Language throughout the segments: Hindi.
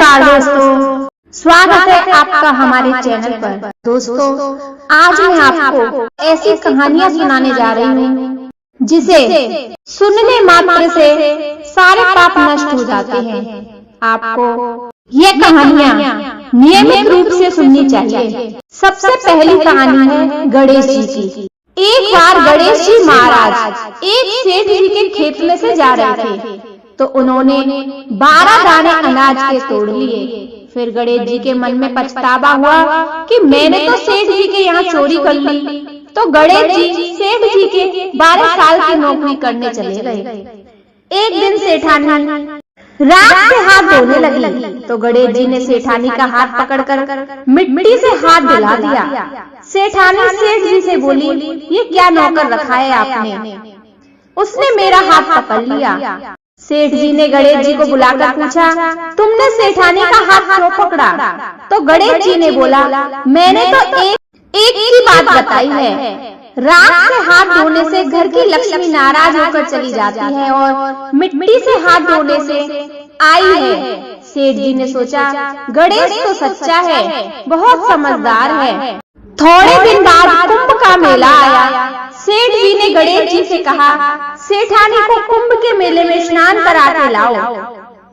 नमस्कार दोस्तों, स्वागत है आपका हमारे चैनल पर। दोस्तों, आज मैं आपको ऐसी कहानियां सुनाने जा रही हूँ जिसे सुनने मात्र से सारे पाप नष्ट हो जाते हैं। आपको ये कहानियां नियमित रूप से सुननी चाहिए। सबसे पहली कहानी है गणेश जी की। एक बार गणेश जी महाराज एक सेठ जी के खेत में से जा रहे थे, तो उन्होंने 12 दाने अनाज के तोड़ लिए। फिर गणेश जी के मन में पछतावा हुआ कि मैंने तो सेठ जी के यहाँ चोरी कर ली। तो गणेश जी सेठ जी के 12 साल की नौकरी करने चले गए। एक दिन सेठानी राख से हाथ धोने लगी, तो गणेश जी ने सेठानी का हाथ पकड़कर मिट्टी से हाथ धुला दिया। सेठानी सेठ जी से बोली, ये क्या नौकर रखा है आपने? उसने मेरा हाथ पकड़ लिया। सेठ जी ने गणेश जी को बुलाकर पूछा, तुमने सेठानी का हाथ क्यों पकड़ा? तो गणेश जी ने बोला, मैंने तो एक ही बात बताई है, राख से हाथ धोने से घर की लक्ष्मी नाराज होकर चली जाती है और मिट्टी से हाथ धोने से आई है। सेठ जी ने सोचा, गणेश तो सच्चा है, बहुत समझदार है। थोड़े दिन बाद कुंभ का मेला आया। सेठ जी ने गणेश जी से कहा, सेठानी को कुंभ के मेले में स्नान करा के लाओ।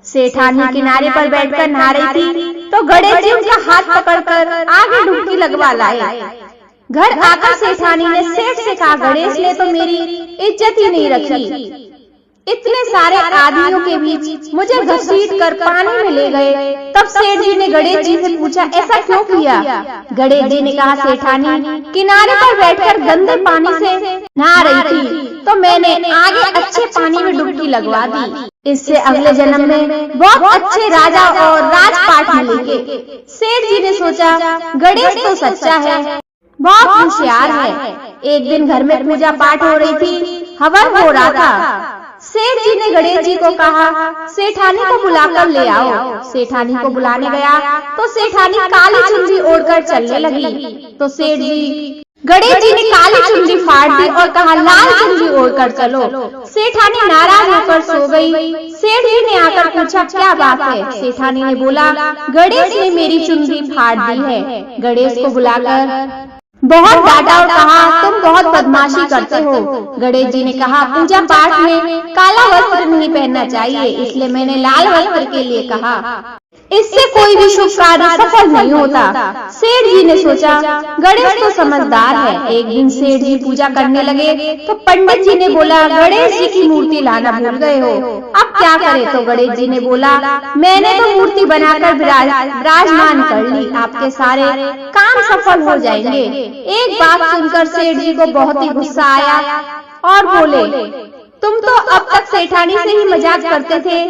सेठानी किनारे पर बैठकर नहा रही थी, तो गणेश जी उनका हाथ पकड़कर आगे डुबकी लगवा लाए। घर आकर सेठानी ने सेठ से कहा, गणेश ने तो मेरी इज्जत ही नहीं रखी। इतने सारे आदमियों के बीच मुझे घसीट कर पानी में ले गए। तब सेठ जी ने गणेश जी से पूछा, ऐसा क्यों किया? गणेश जी ने कहा, सेठानी किनारे पर बैठकर गंदे पानी से नहा रही थी, तो मैंने आगे अच्छे पानी में डुबकी लगवा दी। इससे अगले जन्म में बहुत अच्छे राजा और राजपाट मिलेंगे। सेठ जी ने सोचा, गणेश तो सच्चा है, बहुत होशियार है। एक दिन घर में पूजा पाठ हो रही थी, हवन हो रहा था। सेठ जी ने गणेश जी को कहा, सेठानी को बुलाकर ले आओ। सेठानी को बुलाने गया तो सेठानी काली चुनरी ओढ़कर चलने लगी। तो सेठ जी गणेश जी ने काली चुनरी फाड़ दी और कहा, लाल चुनरी ओढ़कर चलो। सेठानी नाराज होकर सो गई। सेठ जी ने आकर पूछा, क्या बात है? सेठानी ने बोला, गणेश ने मेरी चुनरी फाड़ दी है। गणेश को बुलाकर बहुत डांटा और कहा, तुम बहुत बदमाशी करते हो। गणेश जी ने कहा, पूजा पाठ में काला वस्त्र नहीं पहनना चाहिए, इसलिए मैंने लाल वस्त्र के लिए कहा। इससे कोई भी शुभ कार्य सफल नहीं होता। सेठ जी ने सोचा, गणेश तो समझदार है। एक दिन सेठ जी पूजा करने लगे तो पंडित जी ने बोला, गणेश जी की मूर्ति लाना भूल गए हो, अब क्या करें? तो गणेश जी ने बोला, मैंने तो मूर्ति बनाकर विराजमान कर ली, आपके सारे काम सफल हो जाएंगे। एक बात सुनकर सेठ जी को बहुत ही गुस्सा आया और बोले, तुम तो अब तक सेठानी से ही मजाक करते थे,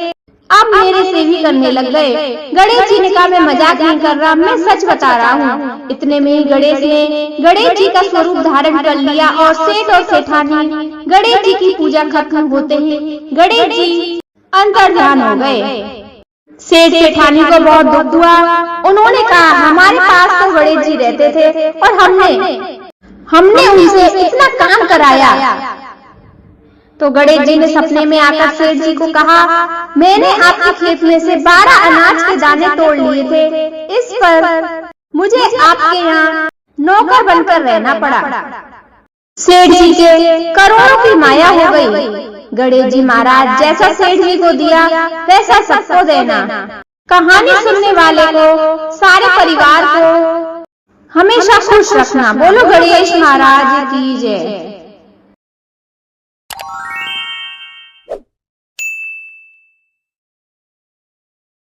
अब मेरे से भी करने लग गए। गणेश जी ने कहा, मैं मजाक नहीं कर रहा, मैं सच बता रहा हूँ। इतने में ही गणेश ने गणेश जी का स्वरूप धारण कर लिया और सेठ और सेठानी गणेश जी की पूजा खत्म होते ही गणेश जी अंतर्ध्यान हो गए। सेठ सेठानी को बहुत दुख हुआ। उन्होंने कहा, हमारे पास तो गणेश जी रहते थे और हमने उनसे इतना काम कराया। तो गणेश जी ने सपने में आकर सेठ जी को कहा, मैंने आपके खेत में से 12 अनाज के दाने तोड़ लिए थे, इस पर मुझे आपके यहाँ नौकर बनकर रहना पड़ा। सेठ जी के करोड़ों की माया हो गई। गणेश जी महाराज, जैसा सेठ जी को दिया वैसा सबको देना। कहानी सुनने वाले को, सारे परिवार को हमेशा खुश रखना। बोलो गणेश महाराज की जय।